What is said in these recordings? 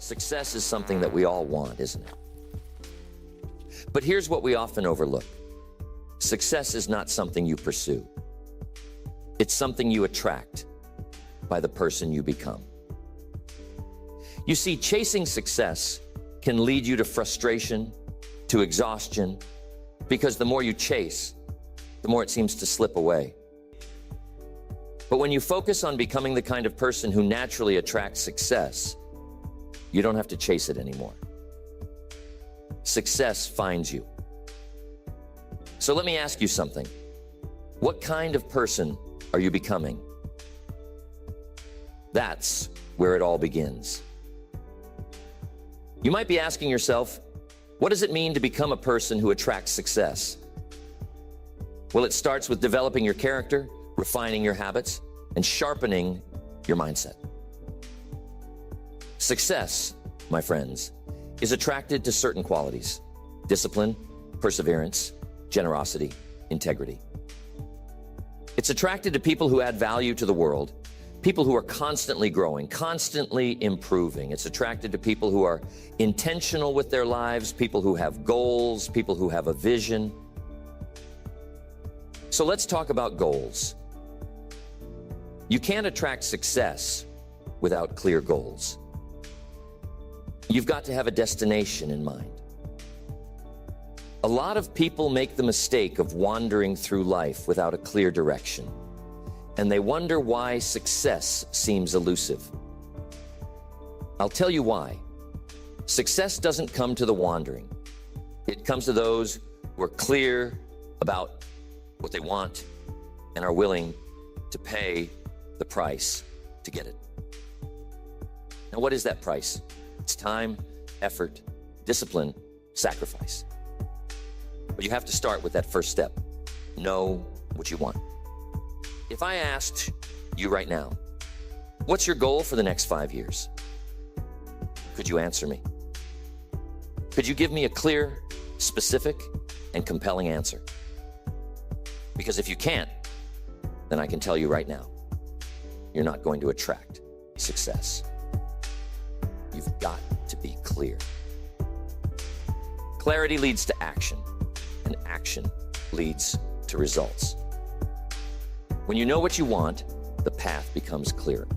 Success is something that we all want, isn't it? But here's what we often overlook. Success is not something you pursue. It's something you attract by the person you become. You see, chasing success can lead you to frustration, to exhaustion, because the more you chase, the more it seems to slip away. But when you focus on becoming the kind of person who naturally attracts success, you don't have to chase it anymore. Success finds you. So let me ask you something. What kind of person are you becoming? That's where it all begins. You might be asking yourself, what does it mean to become a person who attracts success? Well, it starts with developing your character, refining your habits, and sharpening your mindset. Success, my friends, is attracted to certain qualities: discipline, perseverance, generosity, integrity. It's attracted to people who add value to the world, people who are constantly growing, constantly improving. It's attracted to people who are intentional with their lives, people who have goals, people who have a vision. So let's talk about goals. You can't attract success without clear goals. You've got to have a destination in mind. A lot of people make the mistake of wandering through life without a clear direction, and they wonder why success seems elusive. I'll tell you why. Success doesn't come to the wandering. It comes to those who are clear about what they want and are willing to pay the price to get it. Now, what is that price? It's time, effort, discipline, sacrifice. But you have to start with that first step. Know what you want. If I asked you right now, what's your goal for the next 5 years? Could you answer me? Could you give me a clear, specific, and compelling answer? Because if you can't, then I can tell you right now, you're not going to attract success. You've got to be clear. Clarity leads to action, and action leads to results. When you know what you want, the path becomes clearer.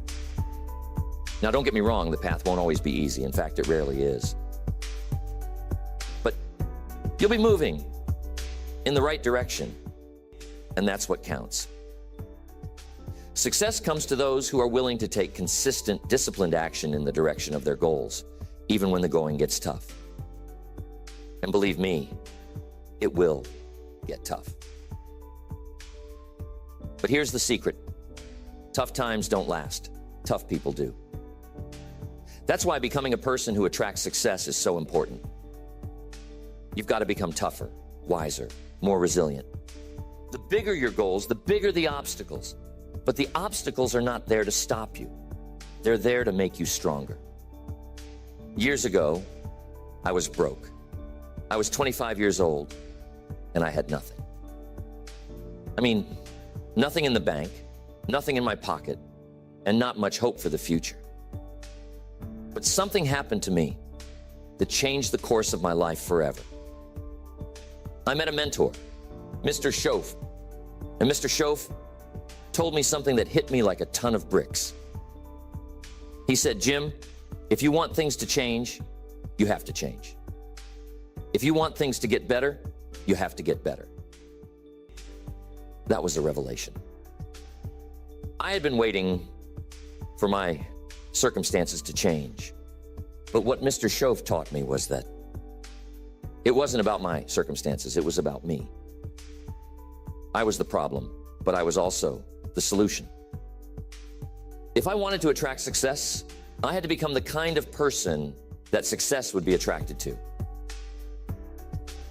Now, don't get me wrong, the path won't always be easy. In fact, it rarely is. But you'll be moving in the right direction, and that's what counts. Success comes to those who are willing to take consistent, disciplined action in the direction of their goals, even when the going gets tough. And believe me, it will get tough. But here's the secret. Tough times don't last. Tough people do. That's why becoming a person who attracts success is so important. You've got to become tougher, wiser, more resilient. The bigger your goals, the bigger the obstacles. But the obstacles are not there to stop you. They're there to make you stronger. Years ago, I was broke. I was 25 years old, and I had nothing. I mean, nothing in the bank, nothing in my pocket, and not much hope for the future. But something happened to me that changed the course of my life forever. I met a mentor, Mr. Shoaff. And Mr. Shoaff told me something that hit me like a ton of bricks. He said, Jim, if you want things to change, you have to change. If you want things to get better, you have to get better. That was a revelation. I had been waiting for my circumstances to change. But what Mr. Shoaff taught me was that it wasn't about my circumstances, it was about me. I was the problem, but I was also the solution. If I wanted to attract success, I had to become the kind of person that success would be attracted to.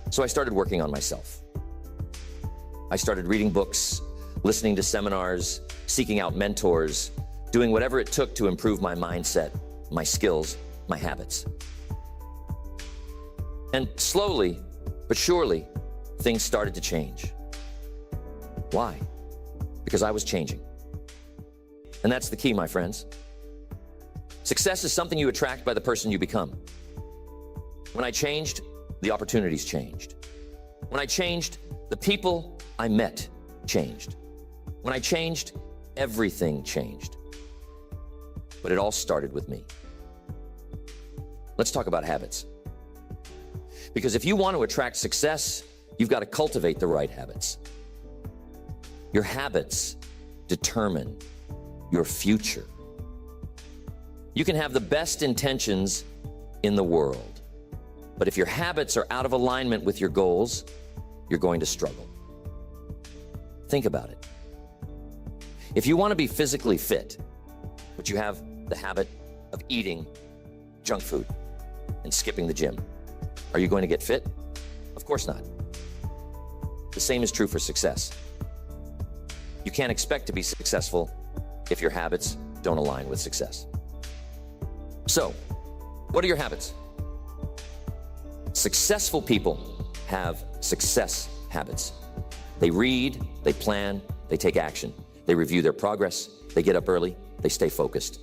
So I started working on myself. I started reading books, listening to seminars, seeking out mentors, doing whatever it took to improve my mindset, my skills, my habits. And slowly, but surely, things started to change. Why? Because I was changing. And that's the key, my friends. Success is something you attract by the person you become. When I changed, the opportunities changed. When I changed, the people I met changed. When I changed, everything changed. But it all started with me. Let's talk about habits. Because if you want to attract success, you've got to cultivate the right habits. Your habits determine your future. You can have the best intentions in the world, but if your habits are out of alignment with your goals, you're going to struggle. Think about it. If you want to be physically fit, but you have the habit of eating junk food and skipping the gym, are you going to get fit? Of course not. The same is true for success. You can't expect to be successful if your habits don't align with success. So, what are your habits? Successful people have success habits. They read, they plan, they take action. They review their progress, they get up early, they stay focused.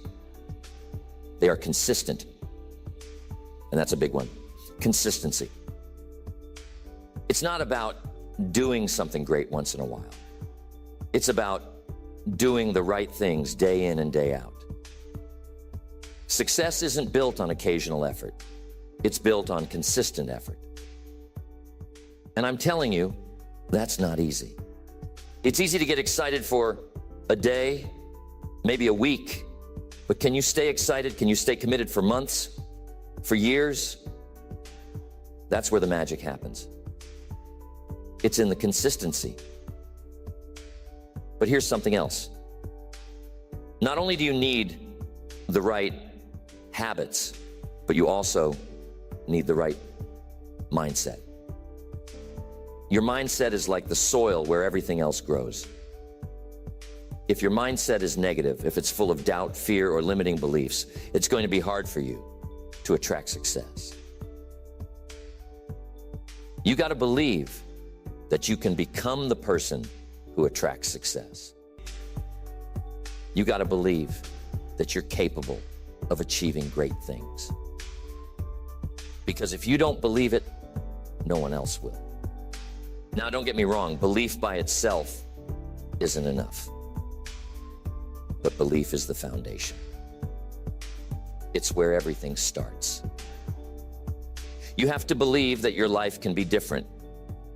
They are consistent. And that's a big one. Consistency. It's not about doing something great once in a while. It's about doing the right things day in and day out. Success isn't built on occasional effort. It's built on consistent effort. And I'm telling you, that's not easy. It's easy to get excited for a day, maybe a week, but can you stay excited? Can you stay committed for months, for years? That's where the magic happens. It's in the consistency. But here's something else. Not only do you need the right habits, but you also need the right mindset. Your mindset is like the soil where everything else grows. If your mindset is negative, if it's full of doubt, fear, or limiting beliefs, it's going to be hard for you to attract success. You got to believe that you can become the person who attracts success. You got to believe that you're capable of achieving great things. Because if you don't believe it, no one else will. Now, don't get me wrong, belief by itself isn't enough. But belief is the foundation. It's where everything starts. You have to believe that your life can be different,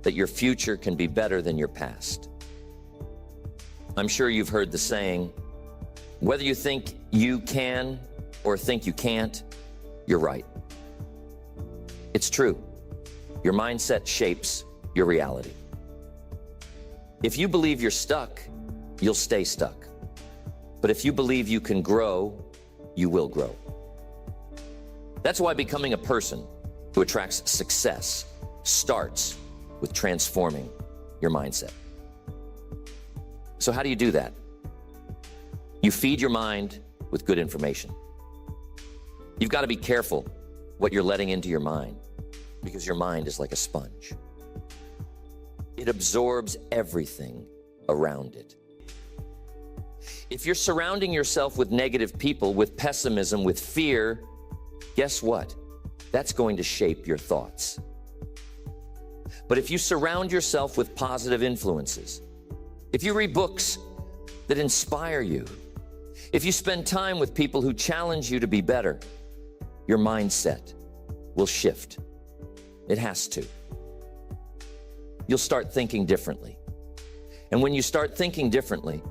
that your future can be better than your past. I'm sure you've heard the saying, whether you think you can or think you can't, you're right. It's true. Your mindset shapes your reality. If you believe you're stuck, you'll stay stuck. But if you believe you can grow, you will grow. That's why becoming a person who attracts success starts with transforming your mindset. So how do you do that? You feed your mind with good information. You've got to be careful what you're letting into your mind, because your mind is like a sponge. It absorbs everything around it. If you're surrounding yourself with negative people, with pessimism, with fear, guess what? That's going to shape your thoughts. But if you surround yourself with positive influences, if you read books that inspire you, if you spend time with people who challenge you to be better, your mindset will shift. It has to. You'll start thinking differently. And when you start thinking differently,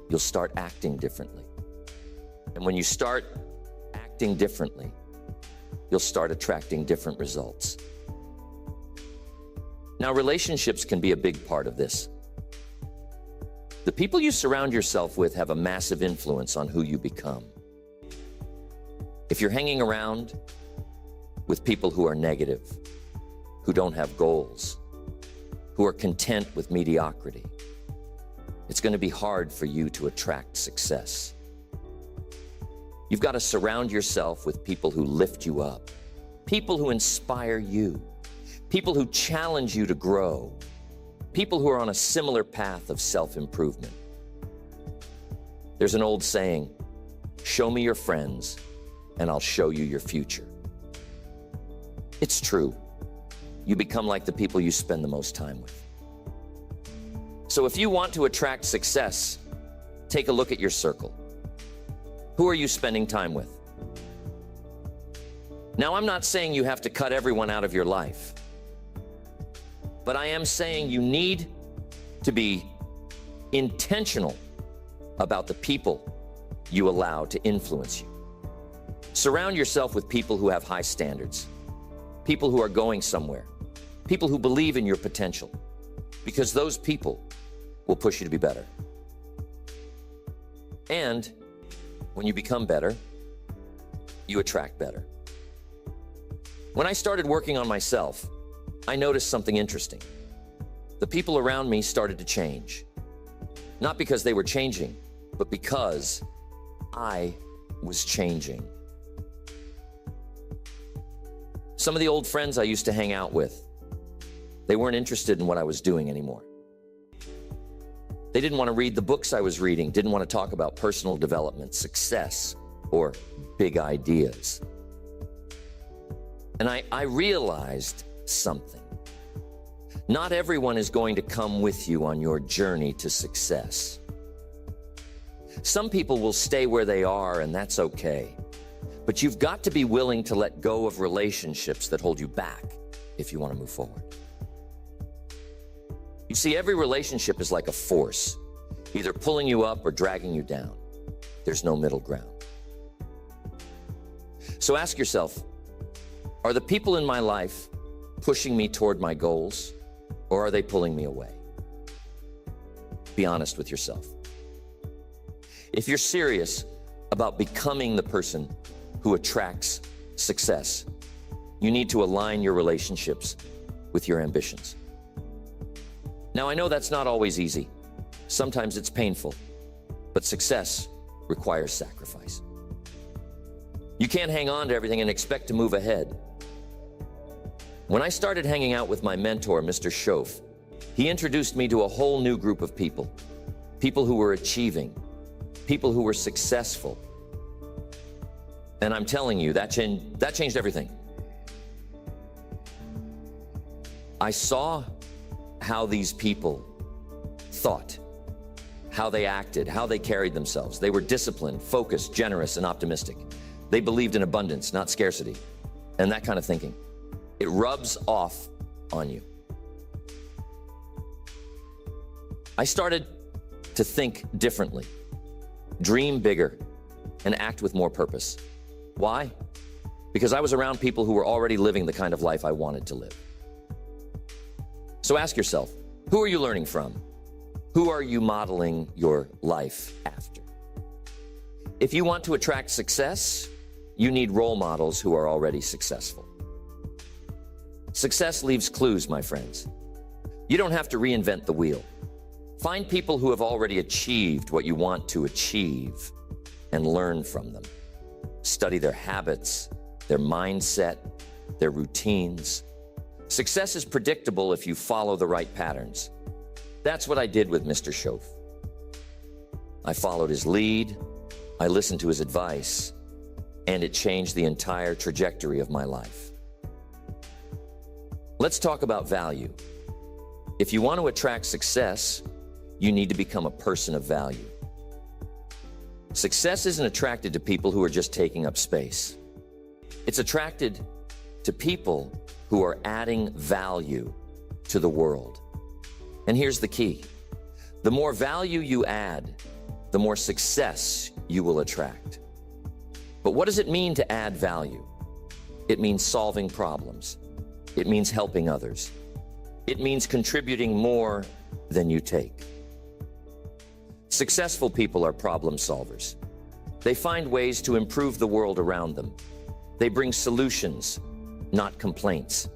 you'll start acting differently. And when you start acting differently, you'll start attracting different results. Now, relationships can be a big part of this. The people you surround yourself with have a massive influence on who you become. If you're hanging around with people who are negative, who don't have goals, who are content with mediocrity, it's going to be hard for you to attract success. You've got to surround yourself with people who lift you up, people who inspire you, people who challenge you to grow, people who are on a similar path of self-improvement. There's an old saying, show me your friends and I'll show you your future. It's true. You become like the people you spend the most time with. So if you want to attract success, take a look at your circle. Who are you spending time with? Now, I'm not saying you have to cut everyone out of your life, but I am saying you need to be intentional about the people you allow to influence you. Surround yourself with people who have high standards, people who are going somewhere, people who believe in your potential, because those people will push you to be better. And when you become better, you attract better. When I started working on myself, I noticed something interesting. The people around me started to change. Not because they were changing, but because I was changing. Some of the old friends I used to hang out with, they weren't interested in what I was doing anymore. They didn't want to read the books I was reading, didn't want to talk about personal development, success, or big ideas. And I realized something. Not everyone is going to come with you on your journey to success. Some people will stay where they are, and that's okay. But you've got to be willing to let go of relationships that hold you back if you want to move forward. You see, every relationship is like a force, either pulling you up or dragging you down. There's no middle ground. So ask yourself, are the people in my life pushing me toward my goals, or are they pulling me away? Be honest with yourself. If you're serious about becoming the person who attracts success, you need to align your relationships with your ambitions. Now, I know that's not always easy. Sometimes it's painful, but success requires sacrifice. You can't hang on to everything and expect to move ahead. When I started hanging out with my mentor, Mr. Shoaff, he introduced me to a whole new group of people. People who were achieving, people who were successful. And I'm telling you, that changed everything. I saw how these people thought, how they acted, how they carried themselves. They were disciplined, focused, generous, and optimistic. They believed in abundance, not scarcity, and that kind of thinking. It rubs off on you. I started to think differently, dream bigger, and act with more purpose. Why? Because I was around people who were already living the kind of life I wanted to live. So ask yourself, who are you learning from? Who are you modeling your life after? If you want to attract success, you need role models who are already successful. Success leaves clues, my friends. You don't have to reinvent the wheel. Find people who have already achieved what you want to achieve and learn from them. Study their habits, their mindset, their routines. Success is predictable if you follow the right patterns. That's what I did with Mr. Shoaff. I followed his lead, I listened to his advice, and it changed the entire trajectory of my life. Let's talk about value. If you want to attract success, you need to become a person of value. Success isn't attracted to people who are just taking up space. It's attracted to people who are adding value to the world. And here's the key. The more value you add, the more success you will attract. But what does it mean to add value? It means solving problems. It means helping others. It means contributing more than you take. Successful people are problem solvers. They find ways to improve the world around them. They bring solutions, not complaints.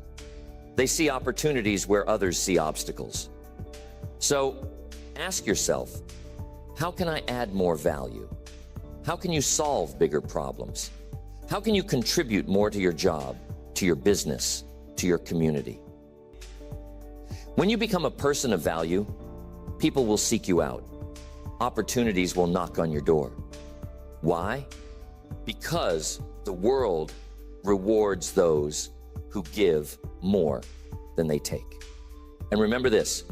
They see opportunities where others see obstacles. So ask yourself, how can I add more value? How can you solve bigger problems? How can you contribute more to your job, to your business, to your community? When you become a person of value, people will seek you out. Opportunities will knock on your door. Why? Because the world rewards those who give more than they take. And remember this,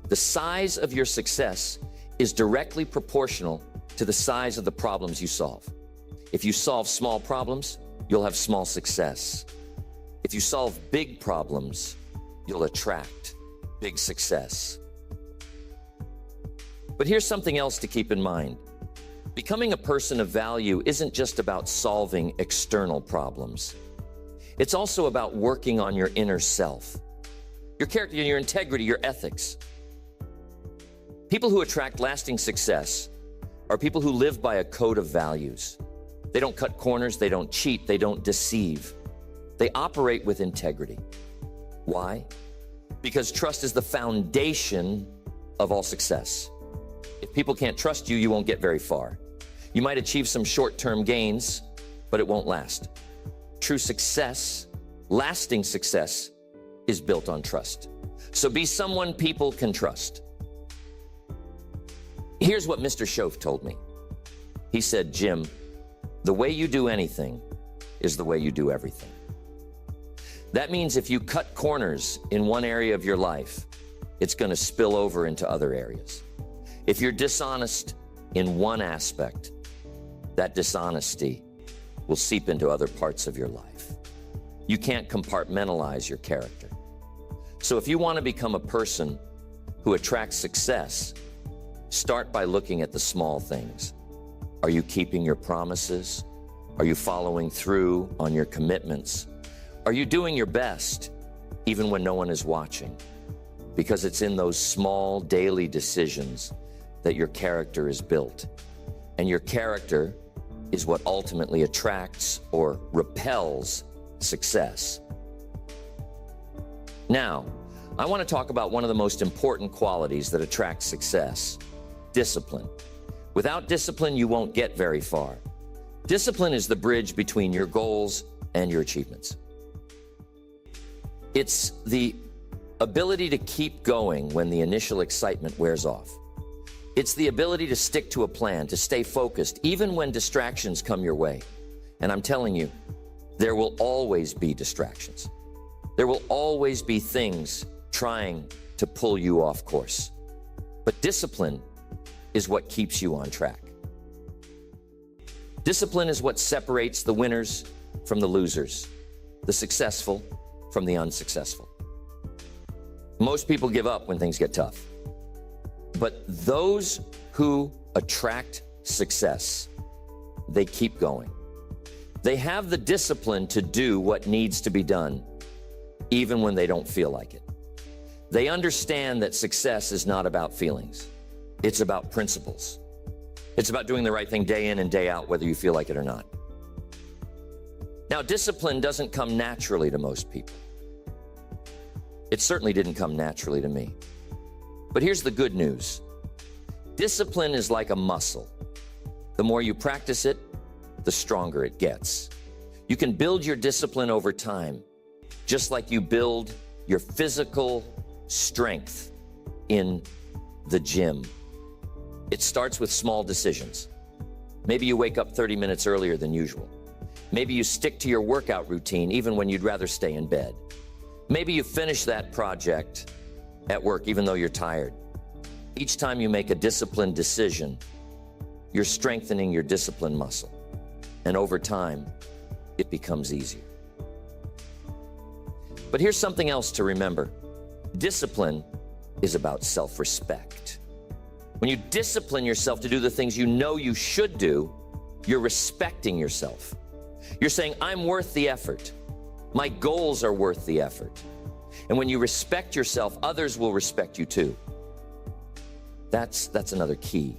the size of your success is directly proportional to the size of the problems you solve. If you solve small problems, you'll have small success. If you solve big problems, you'll attract big success. But here's something else to keep in mind. Becoming a person of value isn't just about solving external problems. It's also about working on your inner self, your character, your integrity, your ethics. People who attract lasting success are people who live by a code of values. They don't cut corners, they don't cheat, they don't deceive. They operate with integrity. Why? Because trust is the foundation of all success. If people can't trust you, you won't get very far. You might achieve some short-term gains, but it won't last. True success, lasting success, is built on trust. So be someone people can trust. Here's what Mr. Shoaff told me. He said, Jim, the way you do anything is the way you do everything. That means if you cut corners in one area of your life, it's going to spill over into other areas. If you're dishonest in one aspect, that dishonesty will seep into other parts of your life. You can't compartmentalize your character. So if you want to become a person who attracts success, start by looking at the small things. Are you keeping your promises? Are you following through on your commitments? Are you doing your best even when no one is watching? Because it's in those small daily decisions that your character is built. And your character is what ultimately attracts or repels success. Now, I want to talk about one of the most important qualities that attracts success: discipline. Without discipline, you won't get very far. Discipline is the bridge between your goals and your achievements. It's the ability to keep going when the initial excitement wears off. It's the ability to stick to a plan, to stay focused, even when distractions come your way. And I'm telling you, there will always be distractions. There will always be things trying to pull you off course. But discipline is what keeps you on track. Discipline is what separates the winners from the losers, the successful from the unsuccessful. Most people give up when things get tough. But those who attract success, they keep going. They have the discipline to do what needs to be done, even when they don't feel like it. They understand that success is not about feelings. It's about principles. It's about doing the right thing day in and day out, whether you feel like it or not. Now, discipline doesn't come naturally to most people. It certainly didn't come naturally to me. But here's the good news. Discipline is like a muscle. The more you practice it, the stronger it gets. You can build your discipline over time, just like you build your physical strength in the gym. It starts with small decisions. Maybe you wake up 30 minutes earlier than usual. Maybe you stick to your workout routine even when you'd rather stay in bed. Maybe you finish that project at work even though you're tired. Each time you make a disciplined decision, you're strengthening your discipline muscle. And over time, it becomes easier. But here's something else to remember. Discipline is about self-respect. When you discipline yourself to do the things you know you should do, you're respecting yourself. You're saying, I'm worth the effort. My goals are worth the effort. And when you respect yourself, others will respect you too. That's another key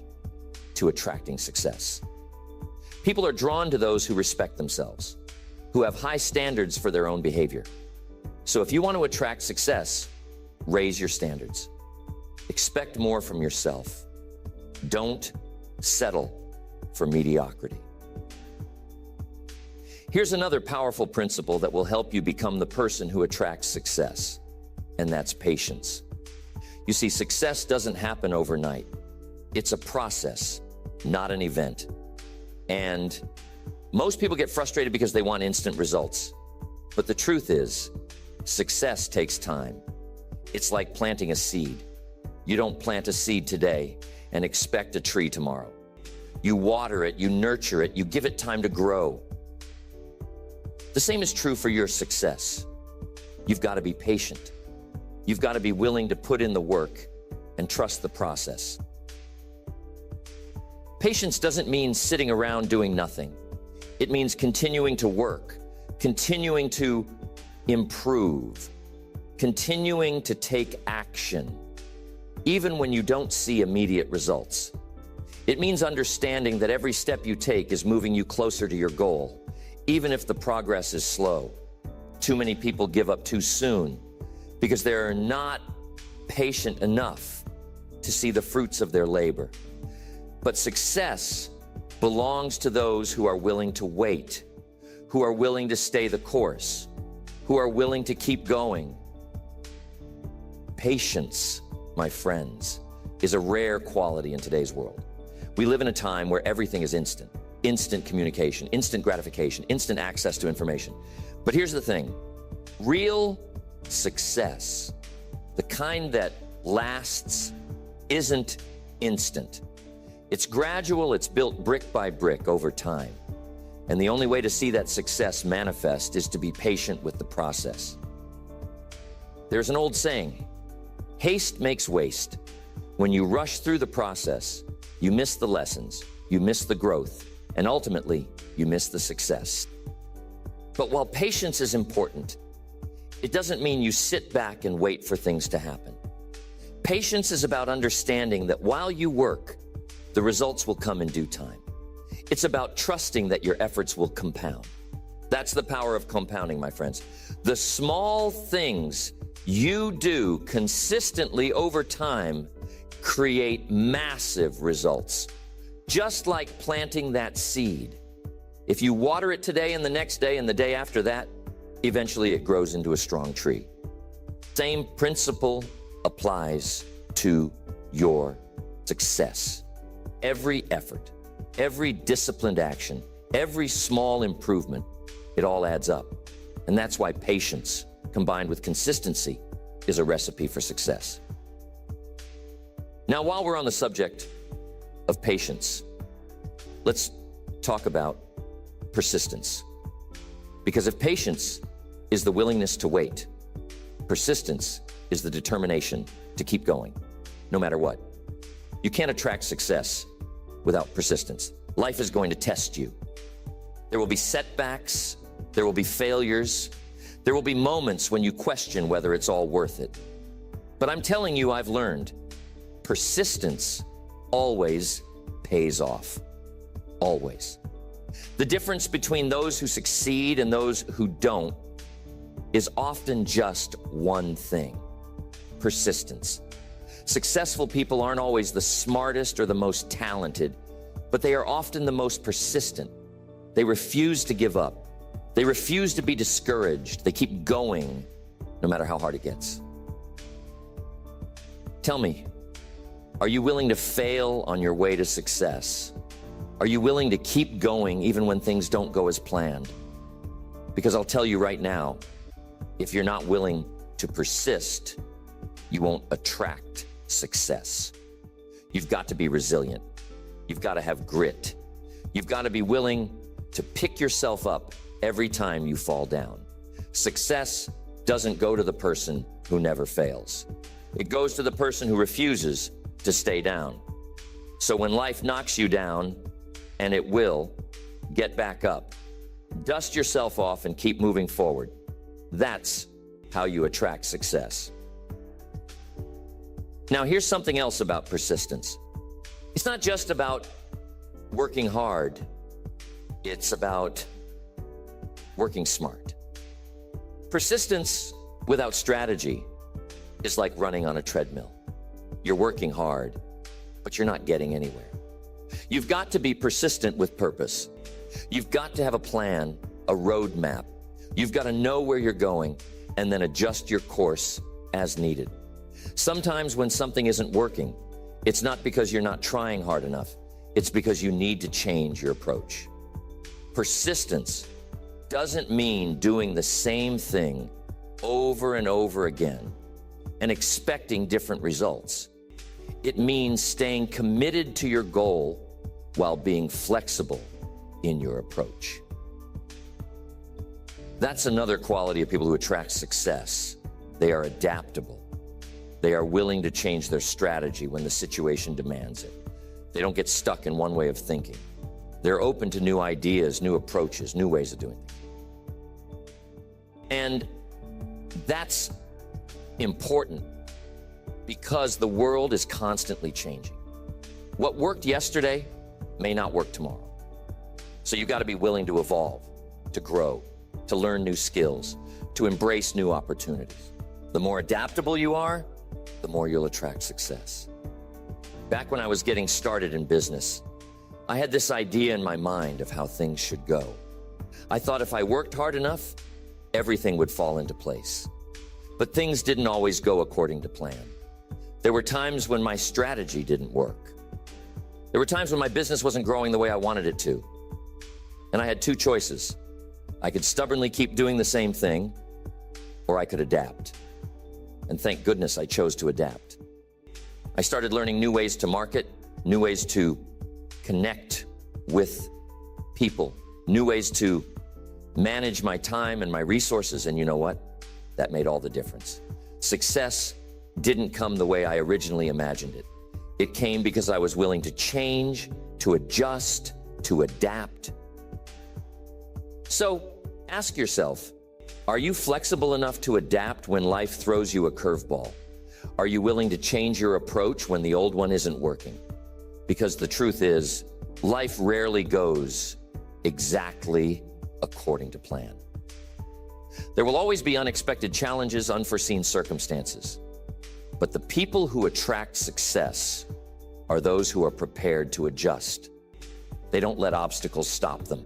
to attracting success. People are drawn to those who respect themselves, who have high standards for their own behavior. So if you want to attract success, raise your standards. Expect more from yourself. Don't settle for mediocrity. Here's another powerful principle that will help you become the person who attracts success, and that's patience. You see, success doesn't happen overnight. It's a process, not an event. And Most people get frustrated because they want instant results. But the truth is, success takes time. It's like planting a seed. You don't plant a seed today and expect a tree tomorrow. You water it, you nurture it, you give it time to grow. The same is true for your success. You've got to be patient. You've got to be willing to put in the work and trust the process. Patience doesn't mean sitting around doing nothing. It means continuing to work, continuing to improve, continuing to take action, even when you don't see immediate results. It means understanding that every step you take is moving you closer to your goal, even if the progress is slow. Too many people give up too soon because they're not patient enough to see the fruits of their labor. But success belongs to those who are willing to wait, who are willing to stay the course, who are willing to keep going. Patience, my friends, is a rare quality in today's world. We live in a time where everything is instant. Instant communication, instant gratification, instant access to information. But here's the thing, real success, the kind that lasts, isn't instant. It's gradual, it's built brick by brick over time. And the only way to see that success manifest is to be patient with the process. There's an old saying, haste makes waste. When you rush through the process, you miss the lessons, you miss the growth, and ultimately, you miss the success. But while patience is important, it doesn't mean you sit back and wait for things to happen. Patience is about understanding that while you work, the results will come in due time. It's about trusting that your efforts will compound. That's the power of compounding, my friends. The small things you do consistently over time create massive results. Just like planting that seed. If you water it today and the next day and the day after that, eventually it grows into a strong tree. Same principle applies to your success. Every effort, every disciplined action, every small improvement, it all adds up. And that's why patience, combined with consistency, is a recipe for success. Now, while we're on the subject of patience, let's talk about persistence. Because if patience is the willingness to wait, persistence is the determination to keep going, no matter what. You can't attract success without persistence. Life is going to test you. There will be setbacks, there will be failures, there will be moments when you question whether it's all worth it. But I'm telling you, I've learned, persistence always pays off. Always. The difference between those who succeed and those who don't is often just one thing: persistence. Successful people aren't always the smartest or the most talented, but they are often the most persistent. They refuse to give up. They refuse to be discouraged. They keep going, no matter how hard it gets. Tell me, are you willing to fail on your way to success? Are you willing to keep going even when things don't go as planned? Because I'll tell you right now, if you're not willing to persist, you won't attract success. You've got to be resilient. You've got to have grit. You've got to be willing to pick yourself up every time you fall down. Success doesn't go to the person who never fails. It goes to the person who refuses to stay down. So when life knocks you down, and it will, get back up. Dust yourself off and keep moving forward. That's how you attract success. Now, here's something else about persistence. It's not just about working hard. It's about working smart. Persistence without strategy is like running on a treadmill. You're working hard, but you're not getting anywhere. You've got to be persistent with purpose. You've got to have a plan, a roadmap. You've got to know where you're going and then adjust your course as needed. Sometimes when something isn't working, it's not because you're not trying hard enough. It's because you need to change your approach. Persistence doesn't mean doing the same thing over and over again and expecting different results. It means staying committed to your goal while being flexible in your approach. That's another quality of people who attract success. They are adaptable. They are willing to change their strategy when the situation demands it. They don't get stuck in one way of thinking. They're open to new ideas, new approaches, new ways of doing things. And that's important because the world is constantly changing. What worked yesterday may not work tomorrow. So you got to be willing to evolve, to grow, to learn new skills, to embrace new opportunities. The more adaptable you are, the more you'll attract success. Back when I was getting started in business, I had this idea in my mind of how things should go. I thought if I worked hard enough, everything would fall into place. But things didn't always go according to plan. There were times when my strategy didn't work. There were times when my business wasn't growing the way I wanted it to. And I had two choices. I could stubbornly keep doing the same thing, or I could adapt. And thank goodness I chose to adapt. I started learning new ways to market, new ways to connect with people, new ways to manage my time and my resources, and you know what? That made all the difference. Success didn't come the way I originally imagined it. It came because I was willing to change, to adjust, to adapt. So ask yourself, are you flexible enough to adapt when life throws you a curveball? Are you willing to change your approach when the old one isn't working? Because the truth is, life rarely goes exactly according to plan. There will always be unexpected challenges, unforeseen circumstances. But the people who attract success are those who are prepared to adjust. They don't let obstacles stop them.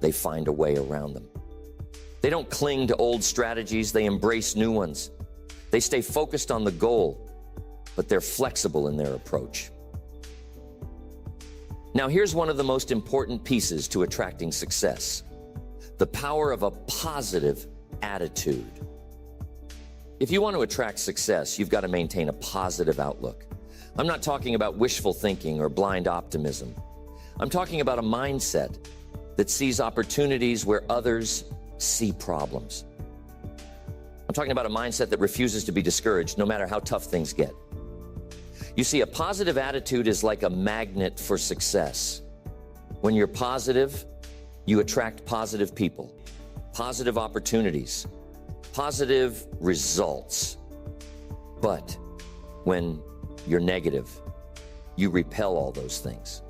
They find a way around them. They don't cling to old strategies, they embrace new ones. They stay focused on the goal, but they're flexible in their approach. Now, here's one of the most important pieces to attracting success: the power of a positive attitude. If you want to attract success, you've got to maintain a positive outlook. I'm not talking about wishful thinking or blind optimism. I'm talking about a mindset that sees opportunities where others see problems. I'm talking about a mindset that refuses to be discouraged no matter how tough things get. You see, a positive attitude is like a magnet for success. When you're positive, you attract positive people, positive opportunities, positive results. But when you're negative, you repel all those things.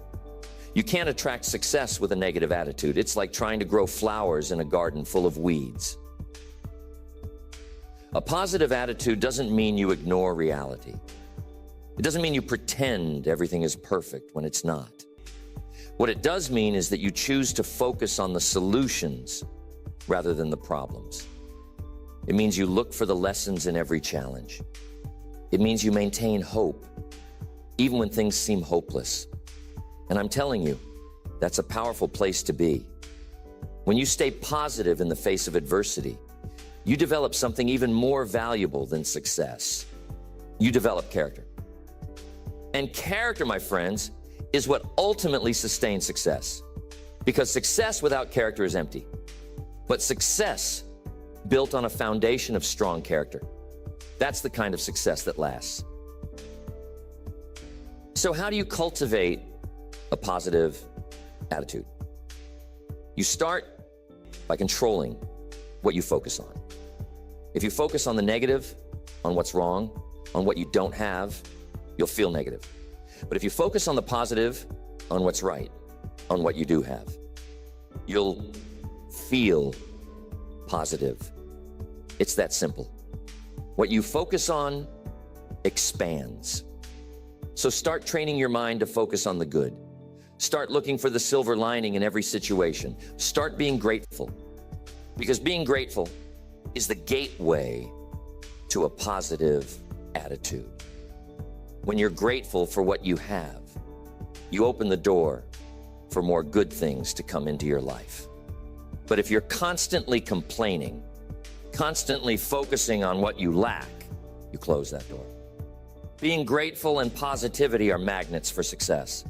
You can't attract success with a negative attitude. It's like trying to grow flowers in a garden full of weeds. A positive attitude doesn't mean you ignore reality. It doesn't mean you pretend everything is perfect when it's not. What it does mean is that you choose to focus on the solutions rather than the problems. It means you look for the lessons in every challenge. It means you maintain hope, even when things seem hopeless. And I'm telling you, that's a powerful place to be. When you stay positive in the face of adversity, you develop something even more valuable than success. You develop character. And character, my friends, is what ultimately sustains success. Because success without character is empty. But success built on a foundation of strong character, that's the kind of success that lasts. So how do you cultivate a positive attitude? You start by controlling what you focus on. If you focus on the negative, on what's wrong, on what you don't have, you'll feel negative. But if you focus on the positive, on what's right, on what you do have, you'll feel positive. It's that simple. What you focus on expands. So start training your mind to focus on the good. Start looking for the silver lining in every situation. Start being grateful, because being grateful is the gateway to a positive attitude. When you're grateful for what you have, you open the door for more good things to come into your life. But if you're constantly complaining, constantly focusing on what you lack, you close that door. Being grateful and positivity are magnets for success.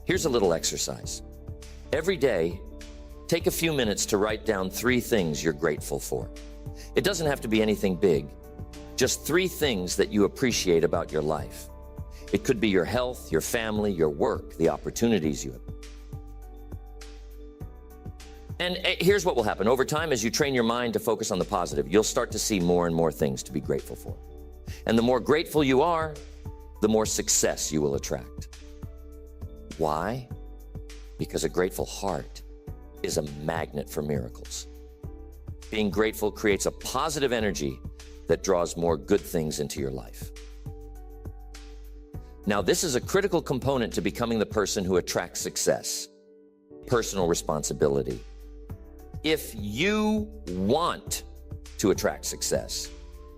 Here's a little exercise. Every day, take a few minutes to write down 3 things you're grateful for. It doesn't have to be anything big, just 3 things that you appreciate about your life. It could be your health, your family, your work, the opportunities you have. And here's what will happen. Over time, as you train your mind to focus on the positive, you'll start to see more and more things to be grateful for. And the more grateful you are, the more success you will attract. Why? Because a grateful heart is a magnet for miracles. Being grateful creates a positive energy that draws more good things into your life. Now, this is a critical component to becoming the person who attracts success: personal responsibility. If you want to attract success,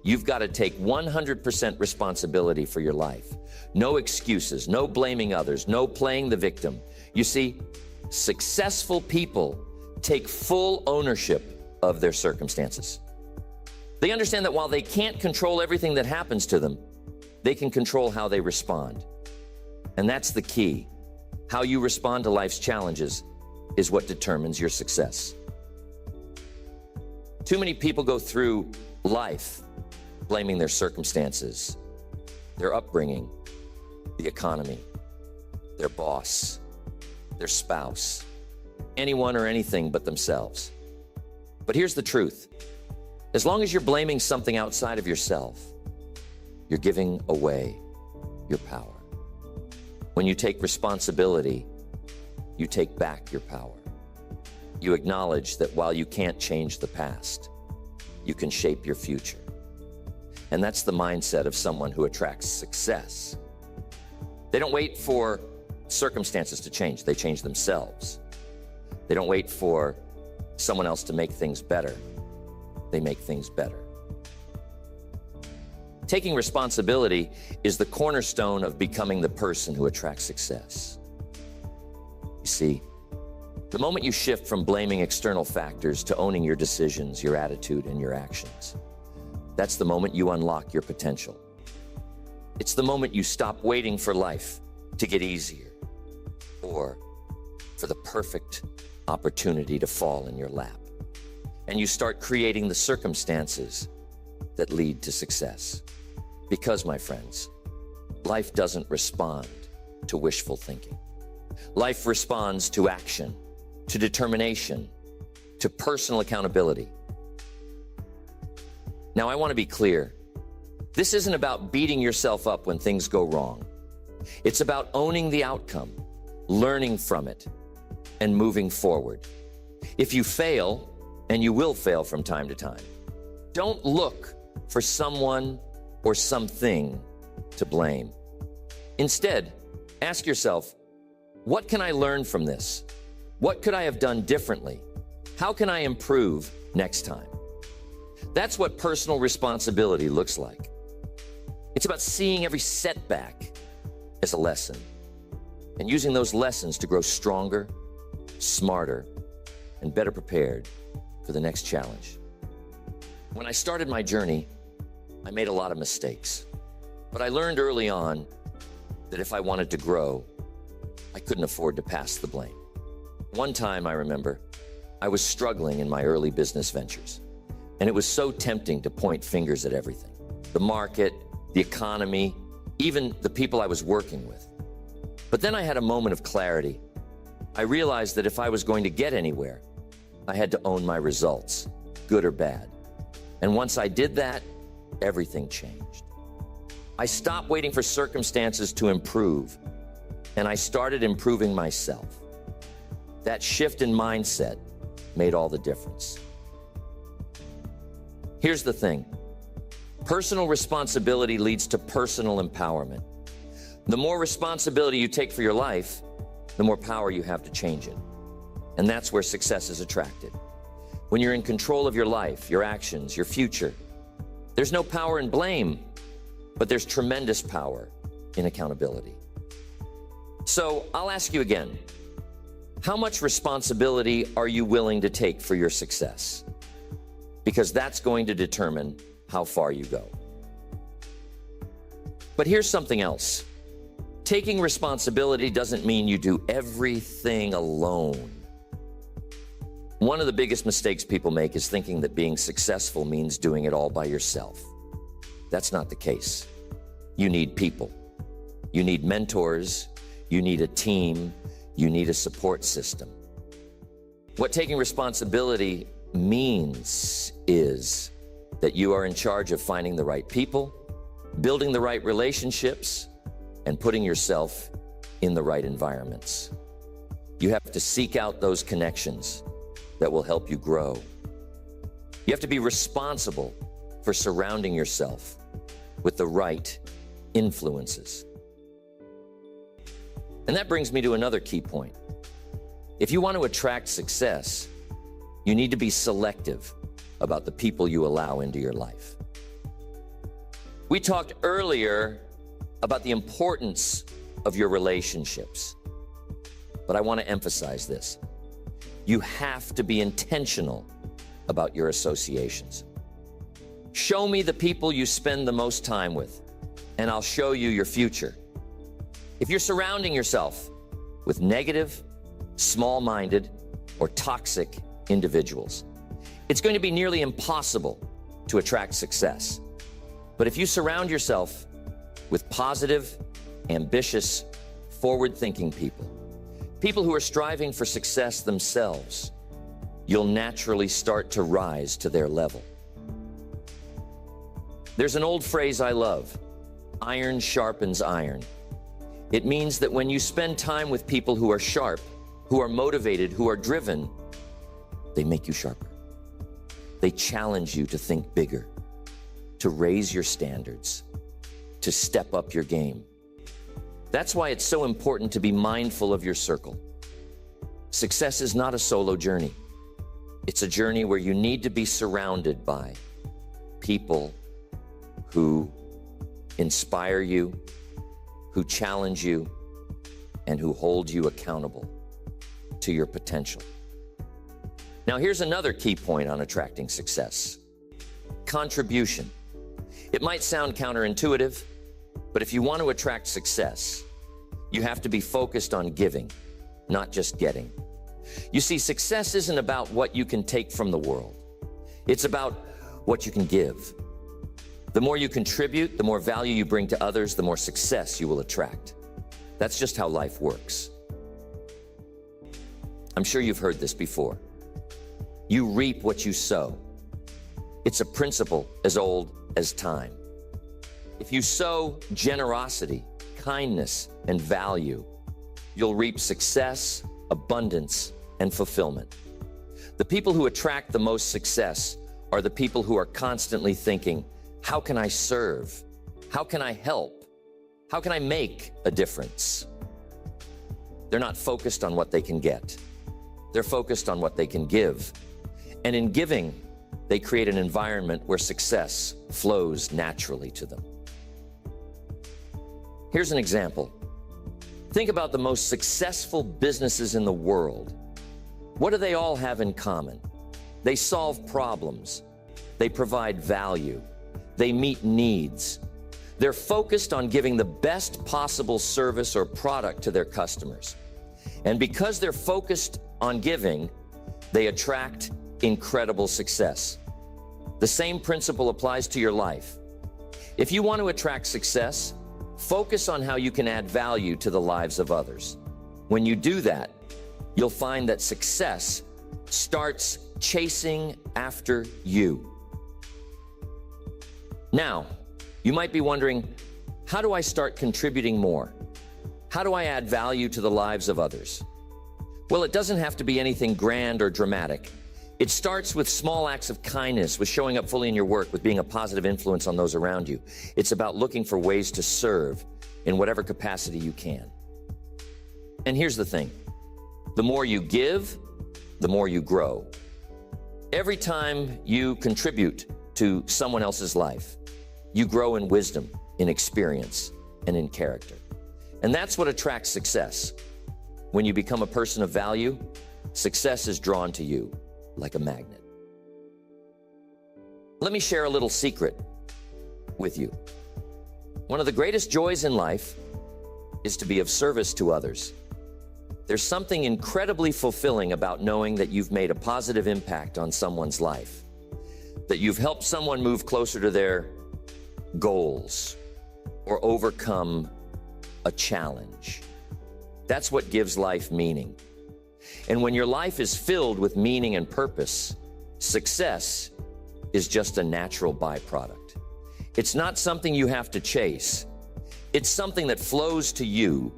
you've got to take 100% responsibility for your life. No excuses, no blaming others, no playing the victim. You see, successful people take full ownership of their circumstances. They understand that while they can't control everything that happens to them, they can control how they respond. And that's the key. How you respond to life's challenges is what determines your success. Too many people go through life blaming their circumstances, their upbringing, the economy, their boss, their spouse, anyone or anything but themselves. But here's the truth. As long as you're blaming something outside of yourself, you're giving away your power. When you take responsibility, you take back your power. You acknowledge that while you can't change the past, you can shape your future. And that's the mindset of someone who attracts success. They don't wait for circumstances to change. They change themselves. They don't wait for someone else to make things better. They make things better. Taking responsibility is the cornerstone of becoming the person who attracts success. You see, the moment you shift from blaming external factors to owning your decisions, your attitude, and your actions, that's the moment you unlock your potential. It's the moment you stop waiting for life to get easier or for the perfect opportunity to fall in your lap. And you start creating the circumstances that lead to success. Because, my friends, life doesn't respond to wishful thinking. Life responds to action, to determination, to personal accountability. Now, I want to be clear. This isn't about beating yourself up when things go wrong. It's about owning the outcome, learning from it, and moving forward. If you fail, and you will fail from time to time, don't look for someone or something to blame. Instead, ask yourself, what can I learn from this? What could I have done differently? How can I improve next time? That's what personal responsibility looks like. It's about seeing every setback as a lesson and using those lessons to grow stronger, smarter, and better prepared for the next challenge. When I started my journey, I made a lot of mistakes, but I learned early on that if I wanted to grow, I couldn't afford to pass the blame. One time, I remember, I was struggling in my early business ventures, and it was so tempting to point fingers at everything: the market, the economy, even the people I was working with. But then I had a moment of clarity. I realized that if I was going to get anywhere, I had to own my results, good or bad. And once I did that, everything changed. I stopped waiting for circumstances to improve, and I started improving myself. That shift in mindset made all the difference. Here's the thing. Personal responsibility leads to personal empowerment. The more responsibility you take for your life, the more power you have to change it. And that's where success is attracted. When you're in control of your life, your actions, your future, there's no power in blame, but there's tremendous power in accountability. So I'll ask you again, How much responsibility are you willing to take for your success? Because that's going to determine how far you go. But here's something else. Taking responsibility doesn't mean you do everything alone. One of the biggest mistakes people make is thinking that being successful means doing it all by yourself. That's not the case. You need people. You need mentors. You need a team. You need a support system. What taking responsibility means is that you are in charge of finding the right people, building the right relationships, and putting yourself in the right environments. You have to seek out those connections that will help you grow. You have to be responsible for surrounding yourself with the right influences. And that brings me to another key point. If you want to attract success, you need to be selective about the people you allow into your life. We talked earlier about the importance of your relationships, but I want to emphasize this. You have to be intentional about your associations. Show me the people you spend the most time with, and I'll show you your future. If you're surrounding yourself with negative, small-minded, or toxic individuals, it's going to be nearly impossible to attract success. But if you surround yourself with positive, ambitious, forward-thinking people, people who are striving for success themselves, you'll naturally start to rise to their level. There's an old phrase I love, iron sharpens iron. It means that when you spend time with people who are sharp, who are motivated, who are driven, they make you sharper. They challenge you to think bigger, to raise your standards, to step up your game. That's why it's so important to be mindful of your circle. Success is not a solo journey. It's a journey where you need to be surrounded by people who inspire you, who challenge you, and who hold you accountable to your potential. Now, here's another key point on attracting success: contribution. It might sound counterintuitive, but if you want to attract success, you have to be focused on giving, not just getting. You see, success isn't about what you can take from the world. It's about what you can give. The more you contribute, the more value you bring to others, the more success you will attract. That's just how life works. I'm sure you've heard this before. You reap what you sow. It's a principle as old as time. If you sow generosity, kindness, and value, you'll reap success, abundance, and fulfillment. The people who attract the most success are the people who are constantly thinking, how can I serve? How can I help? How can I make a difference? They're not focused on what they can get. They're focused on what they can give. And in giving, they create an environment where success flows naturally to them. Here's an example. Think about the most successful businesses in the world. What do they all have in common? They solve problems. They provide value. They meet needs. They're focused on giving the best possible service or product to their customers. And because they're focused on giving, they attract incredible success. The same principle applies to your life. If you want to attract success, focus on how you can add value to the lives of others. When you do that, you'll find that success starts chasing after you. Now, you might be wondering, how do I start contributing more? How do I add value to the lives of others? Well, it doesn't have to be anything grand or dramatic. It starts with small acts of kindness, with showing up fully in your work, with being a positive influence on those around you. It's about looking for ways to serve in whatever capacity you can. And here's the thing. The more you give, the more you grow. Every time you contribute to someone else's life, you grow in wisdom, in experience, and in character. And that's what attracts success. When you become a person of value, success is drawn to you like a magnet. Let me share a little secret with you. One of the greatest joys in life is to be of service to others. There's something incredibly fulfilling about knowing that you've made a positive impact on someone's life, that you've helped someone move closer to their goals or overcome a challenge. That's what gives life meaning. And when your life is filled with meaning and purpose, success is just a natural byproduct. It's not something you have to chase. It's something that flows to you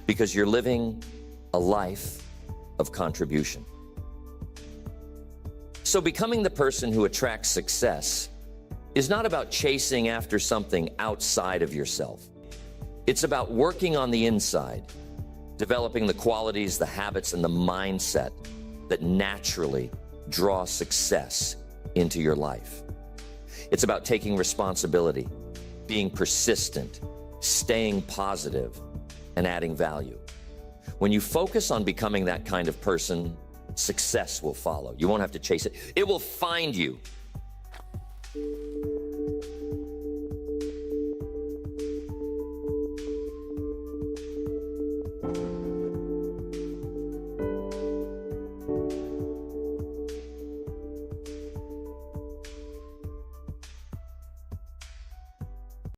because you're living a life of contribution. So becoming the person who attracts success is not about chasing after something outside of yourself. It's about working on the inside, developing the qualities, the habits, and the mindset that naturally draw success into your life. It's about taking responsibility, being persistent, staying positive, and adding value. When you focus on becoming that kind of person, success will follow. You won't have to chase it. It will find you.